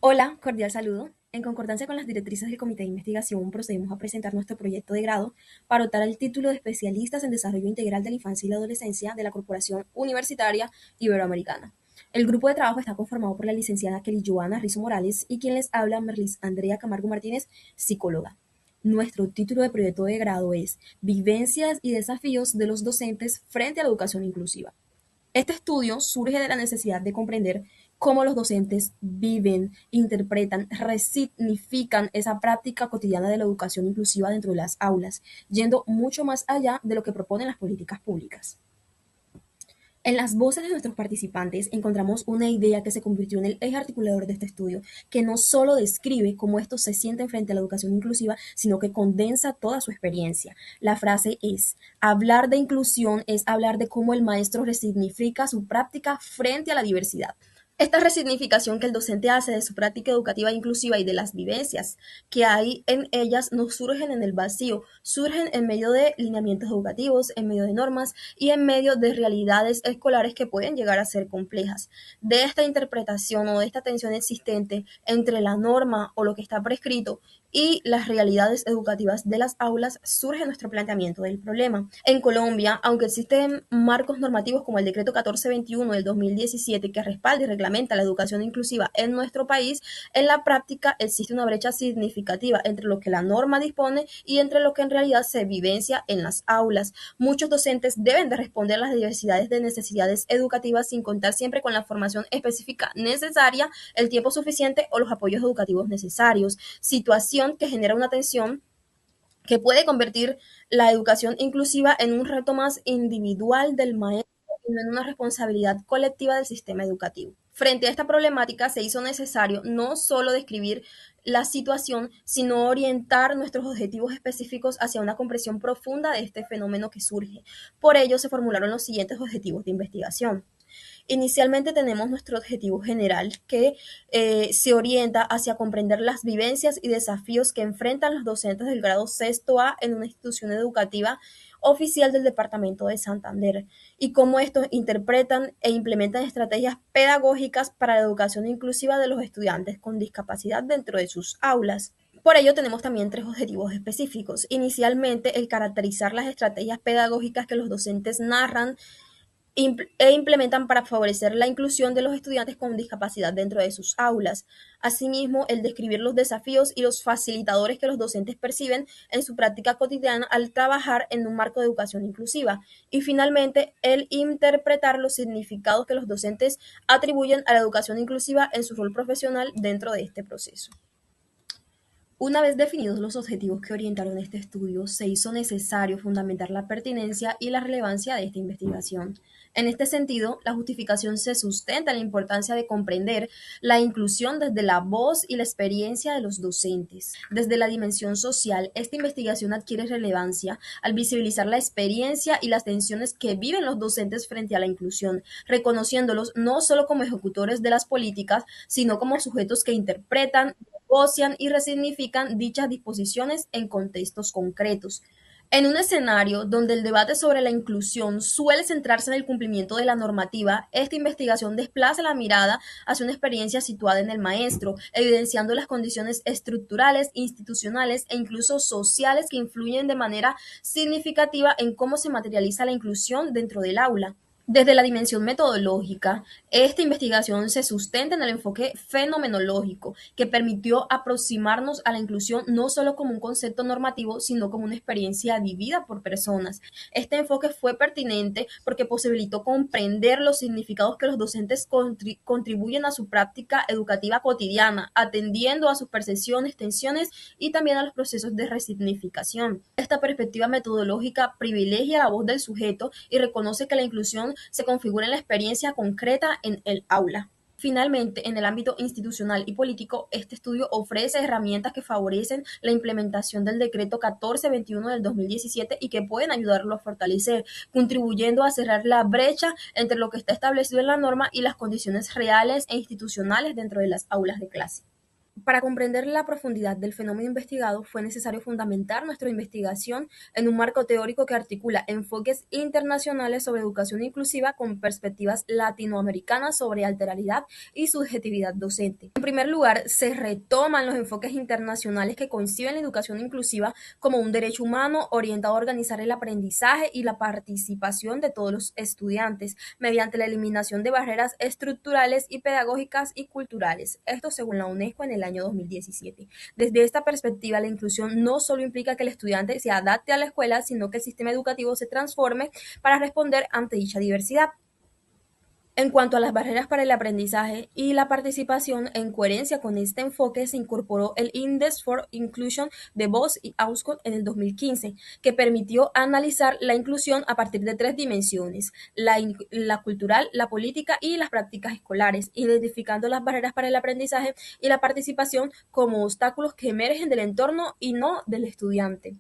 Hola, cordial saludo. En concordancia con las directrices del Comité de Investigación, procedemos a presentar nuestro proyecto de grado para optar al título de especialistas en desarrollo integral de la infancia y la adolescencia de la Corporación Universitaria Iberoamericana. El grupo de trabajo está conformado por la licenciada Kelly Joana Rizo Morales y quien les habla, Merlis Andrea Camargo Martínez, psicóloga. Nuestro título de proyecto de grado es Vivencias y desafíos de los docentes frente a la educación inclusiva. Este estudio surge de la necesidad de comprender cómo los docentes viven, interpretan, resignifican esa práctica cotidiana de la educación inclusiva dentro de las aulas, yendo mucho más allá de lo que proponen las políticas públicas. En las voces de nuestros participantes encontramos una idea que se convirtió en el eje articulador de este estudio, que no solo describe cómo estos se sienten frente a la educación inclusiva, sino que condensa toda su experiencia. La frase es: hablar de inclusión es hablar de cómo el maestro resignifica su práctica frente a la diversidad. Esta resignificación que el docente hace de su práctica educativa inclusiva y de las vivencias que hay en ellas no surgen en el vacío, surgen en medio de lineamientos educativos, en medio de normas y en medio de realidades escolares que pueden llegar a ser complejas. De esta interpretación o de esta tensión existente entre la norma o lo que está prescrito y las realidades educativas de las aulas surge nuestro planteamiento del problema. En Colombia, aunque existen marcos normativos como el Decreto 1421 del 2017 que respalda y reglamenta la educación inclusiva en nuestro país, en la práctica existe una brecha significativa entre lo que la norma dispone y entre lo que en realidad se vivencia en las aulas. Muchos docentes deben de responder a las diversidades de necesidades educativas sin contar siempre con la formación específica necesaria, el tiempo suficiente o los apoyos educativos necesarios, situación que genera una tensión que puede convertir la educación inclusiva en un reto más individual del maestro y no en una responsabilidad colectiva del sistema educativo. Frente a esta problemática, se hizo necesario no solo describir la situación, sino orientar nuestros objetivos específicos hacia una comprensión profunda de este fenómeno que surge. Por ello, se formularon los siguientes objetivos de investigación. Inicialmente tenemos nuestro objetivo general que se orienta hacia comprender las vivencias y desafíos que enfrentan los docentes del grado sexto A en una institución educativa oficial del Departamento de Santander y cómo estos interpretan e implementan estrategias pedagógicas para la educación inclusiva de los estudiantes con discapacidad dentro de sus aulas. Por ello, tenemos también tres objetivos específicos. Inicialmente, el caracterizar las estrategias pedagógicas que los docentes narran e implementan para favorecer la inclusión de los estudiantes con discapacidad dentro de sus aulas. Asimismo, el describir los desafíos y los facilitadores que los docentes perciben en su práctica cotidiana al trabajar en un marco de educación inclusiva. Y finalmente, el interpretar los significados que los docentes atribuyen a la educación inclusiva en su rol profesional dentro de este proceso. Una vez definidos los objetivos que orientaron este estudio, se hizo necesario fundamentar la pertinencia y la relevancia de esta investigación. En este sentido, la justificación se sustenta en la importancia de comprender la inclusión desde la voz y la experiencia de los docentes. Desde la dimensión social, esta investigación adquiere relevancia al visibilizar la experiencia y las tensiones que viven los docentes frente a la inclusión, reconociéndolos no solo como ejecutores de las políticas, sino como sujetos que interpretan, negocian y resignifican dichas disposiciones en contextos concretos. En un escenario donde el debate sobre la inclusión suele centrarse en el cumplimiento de la normativa, esta investigación desplaza la mirada hacia una experiencia situada en el maestro, evidenciando las condiciones estructurales, institucionales e incluso sociales que influyen de manera significativa en cómo se materializa la inclusión dentro del aula. Desde la dimensión metodológica, esta investigación se sustenta en el enfoque fenomenológico, que permitió aproximarnos a la inclusión no solo como un concepto normativo, sino como una experiencia vivida por personas. Este enfoque fue pertinente porque posibilitó comprender los significados que los docentes contribuyen a su práctica educativa cotidiana, atendiendo a sus percepciones, tensiones y también a los procesos de resignificación. Esta perspectiva metodológica privilegia la voz del sujeto y reconoce que la inclusión se configura en la experiencia concreta en el aula. Finalmente, en el ámbito institucional y político, este estudio ofrece herramientas que favorecen la implementación del Decreto 1421 del 2017 y que pueden ayudarlo a fortalecer, contribuyendo a cerrar la brecha entre lo que está establecido en la norma y las condiciones reales e institucionales dentro de las aulas de clase. Para comprender la profundidad del fenómeno investigado, fue necesario fundamentar nuestra investigación en un marco teórico que articula enfoques internacionales sobre educación inclusiva con perspectivas latinoamericanas sobre alteridad y subjetividad docente. En primer lugar, se retoman los enfoques internacionales que conciben la educación inclusiva como un derecho humano orientado a organizar el aprendizaje y la participación de todos los estudiantes mediante la eliminación de barreras estructurales y pedagógicas y culturales. Esto según la UNESCO en el año 2017. Desde esta perspectiva, la inclusión no solo implica que el estudiante se adapte a la escuela, sino que el sistema educativo se transforme para responder ante dicha diversidad. En cuanto a las barreras para el aprendizaje y la participación, en coherencia con este enfoque, se incorporó el Index for Inclusion de Voss y Auscott en el 2015, que permitió analizar la inclusión a partir de tres dimensiones: la cultural, la política y las prácticas escolares, identificando las barreras para el aprendizaje y la participación como obstáculos que emergen del entorno y no del estudiante.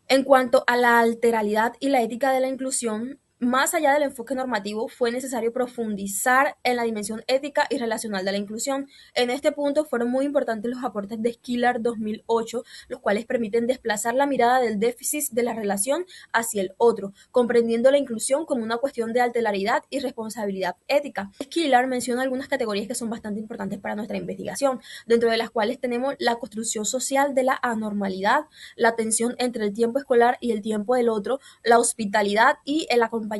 En cuanto a la alteralidad y la ética de la inclusión, más allá del enfoque normativo, fue necesario profundizar en la dimensión ética y relacional de la inclusión. En este punto fueron muy importantes los aportes de Skiller 2008, los cuales permiten desplazar la mirada del déficit de la relación hacia el otro, comprendiendo la inclusión como una cuestión de alteridad y responsabilidad ética. Skiller menciona algunas categorías que son bastante importantes para nuestra investigación, dentro de las cuales tenemos la construcción social de la anormalidad, la tensión entre el tiempo escolar y el tiempo del otro, la hospitalidad y el acompañamiento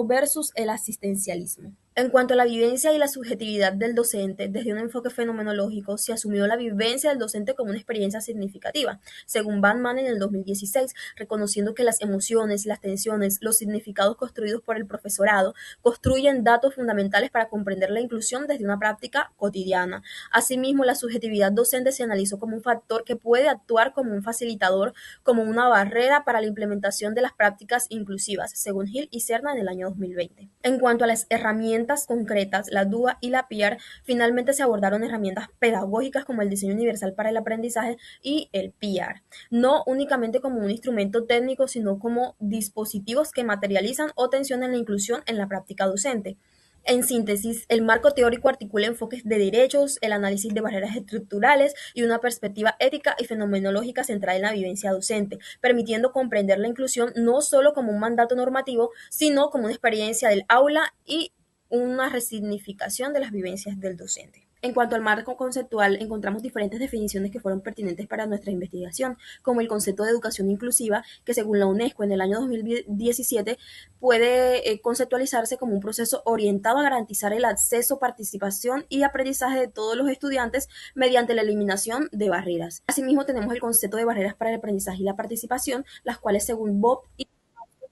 versus el asistencialismo. En cuanto a la vivencia y la subjetividad del docente, desde un enfoque fenomenológico se asumió la vivencia del docente como una experiencia significativa, según Bandmann en el 2016, reconociendo que las emociones, las tensiones, los significados construidos por el profesorado construyen datos fundamentales para comprender la inclusión desde una práctica cotidiana. Asimismo, la subjetividad docente se analizó como un factor que puede actuar como un facilitador, como una barrera para la implementación de las prácticas inclusivas, según Hill y Serna en el año 2020. En cuanto a las herramientas concretas, la DUA y la PIAR, finalmente se abordaron herramientas pedagógicas como el diseño universal para el aprendizaje y el PIAR, no únicamente como un instrumento técnico, sino como dispositivos que materializan o tensionan la inclusión en la práctica docente. En síntesis, el marco teórico articula enfoques de derechos, el análisis de barreras estructurales y una perspectiva ética y fenomenológica centrada en la vivencia docente, permitiendo comprender la inclusión no solo como un mandato normativo, sino como una experiencia del aula y una resignificación de las vivencias del docente. En cuanto al marco conceptual, encontramos diferentes definiciones que fueron pertinentes para nuestra investigación, como el concepto de educación inclusiva, que según la UNESCO en el año 2017 puede conceptualizarse como un proceso orientado a garantizar el acceso, participación y aprendizaje de todos los estudiantes mediante la eliminación de barreras. Asimismo, tenemos el concepto de barreras para el aprendizaje y la participación, las cuales según Bob y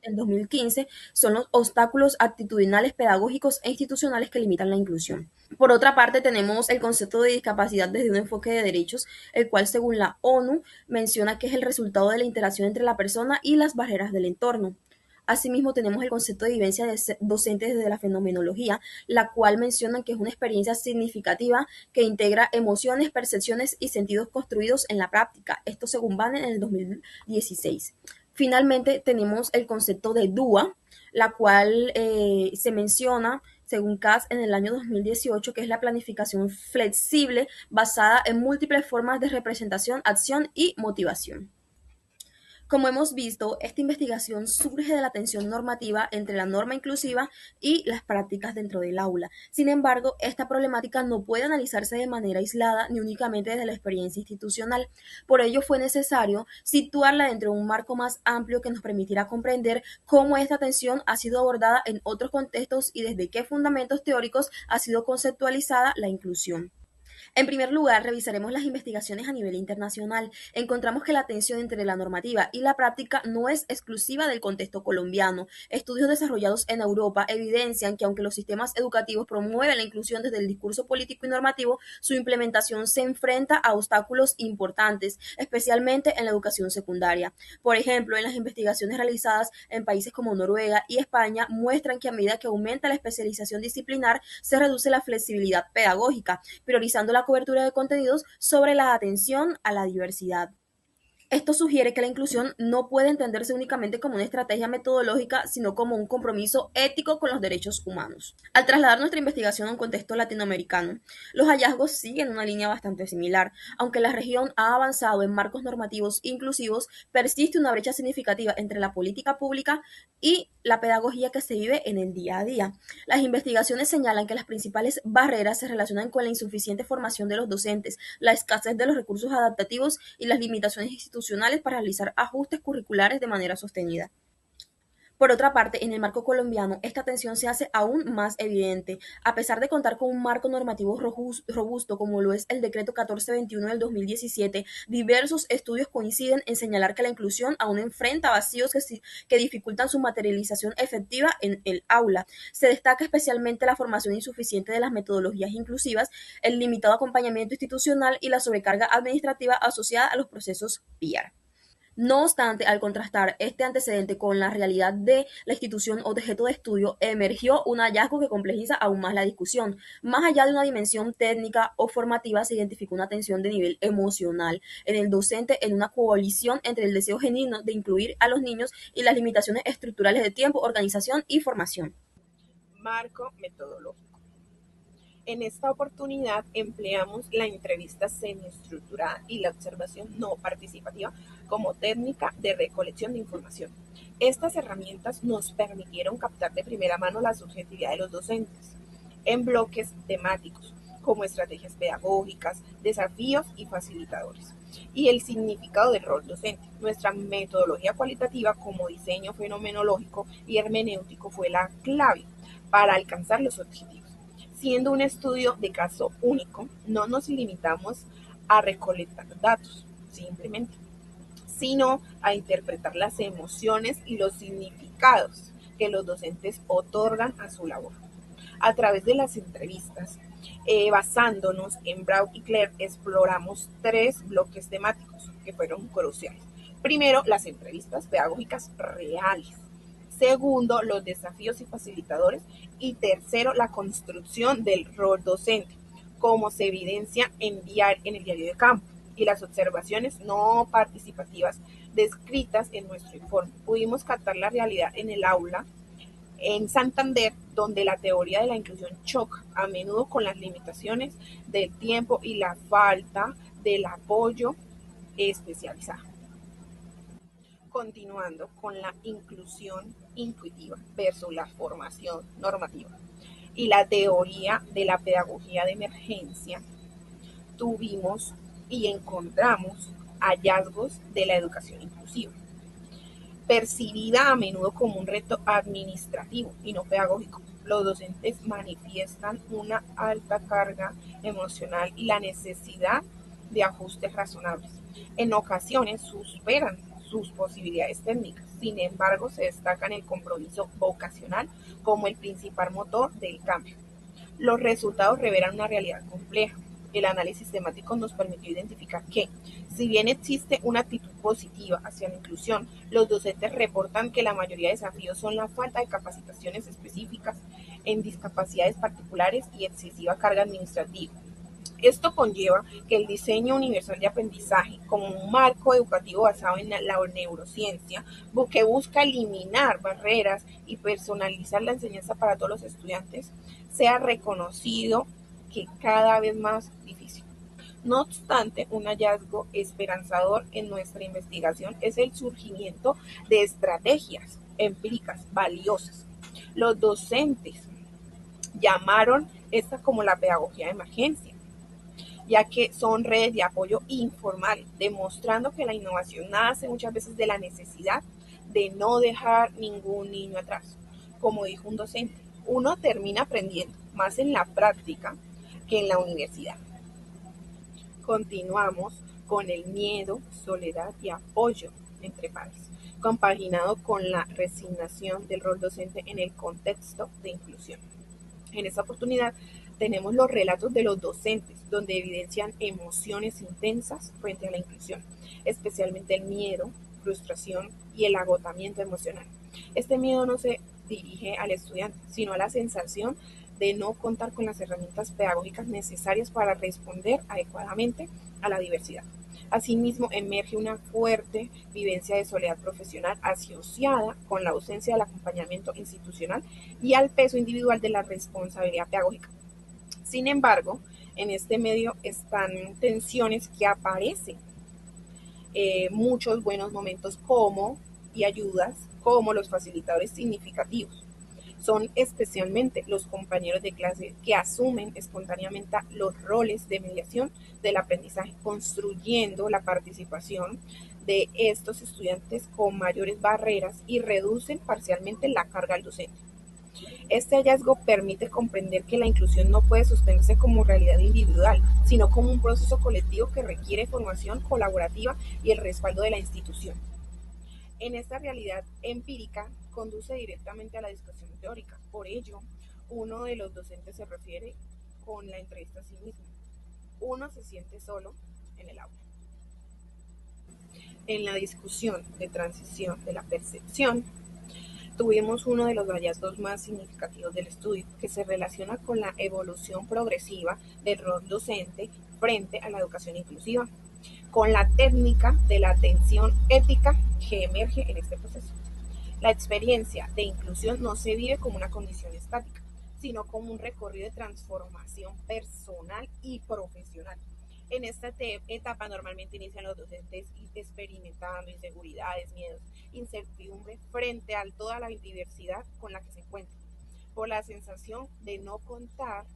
en 2015 son los obstáculos actitudinales, pedagógicos e institucionales que limitan la inclusión. Por otra parte, tenemos el concepto de discapacidad desde un enfoque de derechos, el cual según la ONU menciona que es el resultado de la interacción entre la persona y las barreras del entorno. Asimismo, tenemos el concepto de vivencia docente desde la fenomenología, la cual menciona que es una experiencia significativa que integra emociones, percepciones y sentidos construidos en la práctica. Esto según Banner en el 2016. Finalmente, tenemos el concepto de DUA, la cual se menciona, según Cass, en el año 2018, que es la planificación flexible basada en múltiples formas de representación, acción y motivación. Como hemos visto, esta investigación surge de la tensión normativa entre la norma inclusiva y las prácticas dentro del aula. Sin embargo, esta problemática no puede analizarse de manera aislada ni únicamente desde la experiencia institucional. Por ello, fue necesario situarla dentro de un marco más amplio que nos permitiera comprender cómo esta tensión ha sido abordada en otros contextos y desde qué fundamentos teóricos ha sido conceptualizada la inclusión. En primer lugar, revisaremos las investigaciones a nivel internacional. Encontramos que la tensión entre la normativa y la práctica no es exclusiva del contexto colombiano. Estudios desarrollados en Europa evidencian que aunque los sistemas educativos promueven la inclusión desde el discurso político y normativo, su implementación se enfrenta a obstáculos importantes, especialmente en la educación secundaria. Por ejemplo, en las investigaciones realizadas en países como Noruega y España muestran que a medida que aumenta la especialización disciplinar, se reduce la flexibilidad pedagógica, priorizando la cobertura de contenidos sobre la atención a la diversidad. Esto sugiere que la inclusión no puede entenderse únicamente como una estrategia metodológica, sino como un compromiso ético con los derechos humanos. Al trasladar nuestra investigación a un contexto latinoamericano, los hallazgos siguen una línea bastante similar. Aunque la región ha avanzado en marcos normativos inclusivos, persiste una brecha significativa entre la política pública y la pedagogía que se vive en el día a día. Las investigaciones señalan que las principales barreras se relacionan con la insuficiente formación de los docentes, la escasez de los recursos adaptativos y las limitaciones institucionales para realizar ajustes curriculares de manera sostenida. Por otra parte, en el marco colombiano, esta tensión se hace aún más evidente. A pesar de contar con un marco normativo robusto como lo es el Decreto 1421 del 2017, diversos estudios coinciden en señalar que la inclusión aún enfrenta vacíos que dificultan su materialización efectiva en el aula. Se destaca especialmente la formación insuficiente de las metodologías inclusivas, el limitado acompañamiento institucional y la sobrecarga administrativa asociada a los procesos PIAR. No obstante, al contrastar este antecedente con la realidad de la institución objeto de estudio, emergió un hallazgo que complejiza aún más la discusión. Más allá de una dimensión técnica o formativa, se identificó una tensión de nivel emocional en el docente, en una coalición entre el deseo genuino de incluir a los niños y las limitaciones estructurales de tiempo, organización y formación. Marco metodológico. En esta oportunidad empleamos la entrevista semiestructurada y la observación no participativa como técnica de recolección de información. Estas herramientas nos permitieron captar de primera mano la subjetividad de los docentes en bloques temáticos, como estrategias pedagógicas, desafíos y facilitadores, y el significado del rol docente. Nuestra metodología cualitativa como diseño fenomenológico y hermenéutico fue la clave para alcanzar los objetivos. Siendo un estudio de caso único, no nos limitamos a recolectar datos, simplemente, sino a interpretar las emociones y los significados que los docentes otorgan a su labor. A través de las entrevistas, basándonos en Braud y Claire, exploramos tres bloques temáticos que fueron cruciales. Primero, las entrevistas pedagógicas reales. Segundo, los desafíos y facilitadores. Y tercero, la construcción del rol docente, como se evidencia en el diario de campo y las observaciones no participativas descritas en nuestro informe. Pudimos captar la realidad en el aula en Santander, donde la teoría de la inclusión choca a menudo con las limitaciones del tiempo y la falta del apoyo especializado. Continuando con la inclusión intuitiva versus la formación normativa y la teoría de la pedagogía de emergencia, tuvimos y encontramos hallazgos de la educación inclusiva, percibida a menudo como un reto administrativo y no pedagógico. Los docentes manifiestan una alta carga emocional y la necesidad de ajustes razonables. En ocasiones superan sus posibilidades técnicas, sin embargo se destaca el compromiso vocacional como el principal motor del cambio. Los resultados revelan una realidad compleja. El análisis temático nos permitió identificar que, si bien existe una actitud positiva hacia la inclusión, los docentes reportan que la mayoría de desafíos son la falta de capacitaciones específicas en discapacidades particulares y excesiva carga administrativa. Esto conlleva que el diseño universal de aprendizaje, como un marco educativo basado en la neurociencia, que busca eliminar barreras y personalizar la enseñanza para todos los estudiantes, sea reconocido que cada vez más difícil. No obstante, un hallazgo esperanzador en nuestra investigación es el surgimiento de estrategias empíricas valiosas. Los docentes llamaron esta como la pedagogía de emergencia, ya que son redes de apoyo informal, demostrando que la innovación nace muchas veces de la necesidad de no dejar ningún niño atrás. Como dijo un docente, uno termina aprendiendo más en la práctica que en la universidad. Continuamos con el miedo, soledad y apoyo entre pares, compaginado con la resignación del rol docente en el contexto de inclusión. En esta oportunidad tenemos los relatos de los docentes, donde evidencian emociones intensas frente a la inclusión, especialmente el miedo, frustración y el agotamiento emocional. Este miedo no se dirige al estudiante, sino a la sensación de no contar con las herramientas pedagógicas necesarias para responder adecuadamente a la diversidad. Asimismo, emerge una fuerte vivencia de soledad profesional asociada con la ausencia del acompañamiento institucional y al peso individual de la responsabilidad pedagógica. Sin embargo, en este medio están tensiones que aparecen, muchos buenos momentos como y ayudas como los facilitadores significativos. Son especialmente los compañeros de clase que asumen espontáneamente los roles de mediación del aprendizaje, construyendo la participación de estos estudiantes con mayores barreras y reducen parcialmente la carga al docente. Este hallazgo permite comprender que la inclusión no puede sostenerse como realidad individual, sino como un proceso colectivo que requiere formación colaborativa y el respaldo de la institución. En esta realidad empírica conduce directamente a la discusión teórica. Por ello, uno de los docentes se refiere con la entrevista a sí mismo. Uno se siente solo en el aula. En la discusión de transición de la percepción, tuvimos uno de los hallazgos más significativos del estudio, que se relaciona con la evolución progresiva del rol docente frente a la educación inclusiva, con la técnica de la atención ética que emerge en este proceso. La experiencia de inclusión no se vive como una condición estática, sino como un recorrido de transformación personal y profesional. En esta etapa normalmente inician los docentes experimentando inseguridades, miedos, incertidumbre frente a toda la diversidad con la que se encuentran, por la sensación de no contar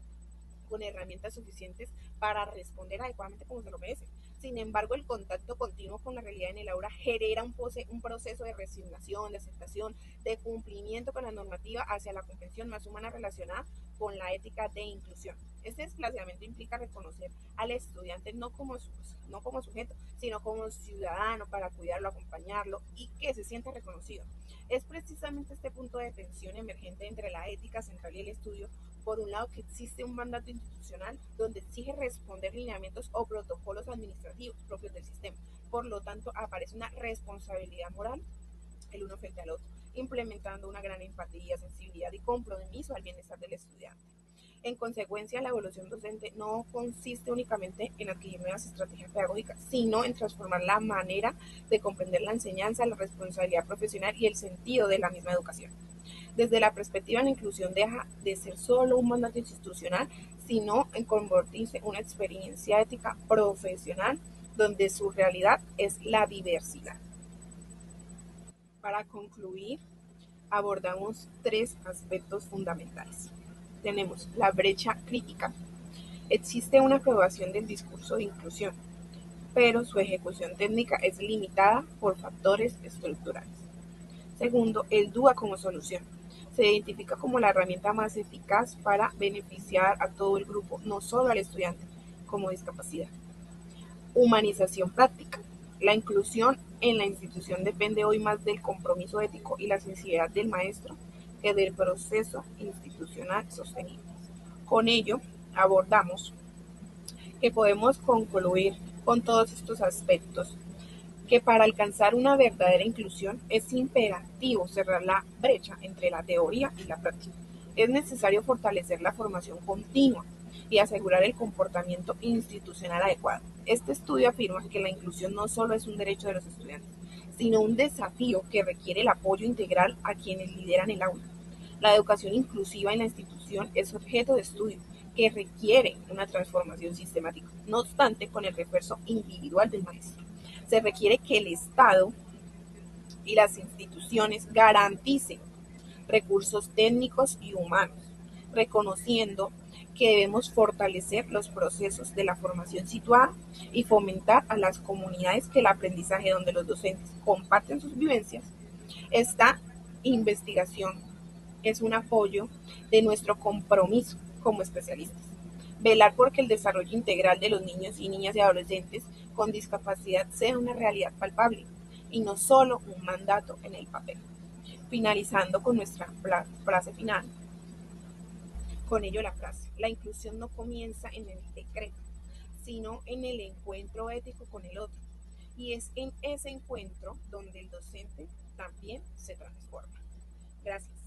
con herramientas suficientes para responder adecuadamente como se lo merece. Sin embargo, el contacto continuo con la realidad en el aula genera un proceso de resignación, de aceptación, de cumplimiento con la normativa hacia la comprensión más humana relacionada con la ética de inclusión. Este desplazamiento implica reconocer al estudiante no como sujeto, sino como ciudadano para cuidarlo, acompañarlo y que se sienta reconocido. Es precisamente este punto de tensión emergente entre la ética central y el estudio, por un lado, que existe un mandato institucional donde exige responder lineamientos o protocolos administrativos propios del sistema. Por lo tanto, aparece una responsabilidad moral el uno frente al otro, implementando una gran empatía, sensibilidad y compromiso al bienestar del estudiante. En consecuencia, la evolución docente no consiste únicamente en adquirir nuevas estrategias pedagógicas, sino en transformar la manera de comprender la enseñanza, la responsabilidad profesional y el sentido de la misma educación. Desde la perspectiva, la inclusión deja de ser solo un mandato institucional, sino en convertirse en una experiencia ética profesional donde su realidad es la diversidad. Para concluir, abordamos tres aspectos fundamentales. Tenemos la brecha crítica. Existe una aprobación del discurso de inclusión, pero su ejecución técnica es limitada por factores estructurales. Segundo, el DUA como solución. Se identifica como la herramienta más eficaz para beneficiar a todo el grupo, no solo al estudiante como discapacidad. Humanización práctica. La inclusión en la institución depende hoy más del compromiso ético y la sensibilidad del maestro que del proceso institucional sostenible. Con ello, abordamos que podemos concluir con todos estos aspectos que para alcanzar una verdadera inclusión es imperativo cerrar la brecha entre la teoría y la práctica. Es necesario fortalecer la formación continua y asegurar el comportamiento institucional adecuado. Este estudio afirma que la inclusión no solo es un derecho de los estudiantes, sino un desafío que requiere el apoyo integral a quienes lideran el aula. La educación inclusiva en la institución es objeto de estudio que requiere una transformación sistemática, no obstante con el refuerzo individual del maestro. Se requiere que el Estado y las instituciones garanticen recursos técnicos y humanos, reconociendo que debemos fortalecer los procesos de la formación situada y fomentar a las comunidades que el aprendizaje donde los docentes comparten sus vivencias. Esta investigación es un apoyo de nuestro compromiso como especialistas. Velar por que el desarrollo integral de los niños y niñas y adolescentes con discapacidad sea una realidad palpable y no solo un mandato en el papel. Finalizando con nuestra frase final. Con ello la frase, la inclusión no comienza en el decreto, sino en el encuentro ético con el otro. Y es en ese encuentro donde el docente también se transforma. Gracias.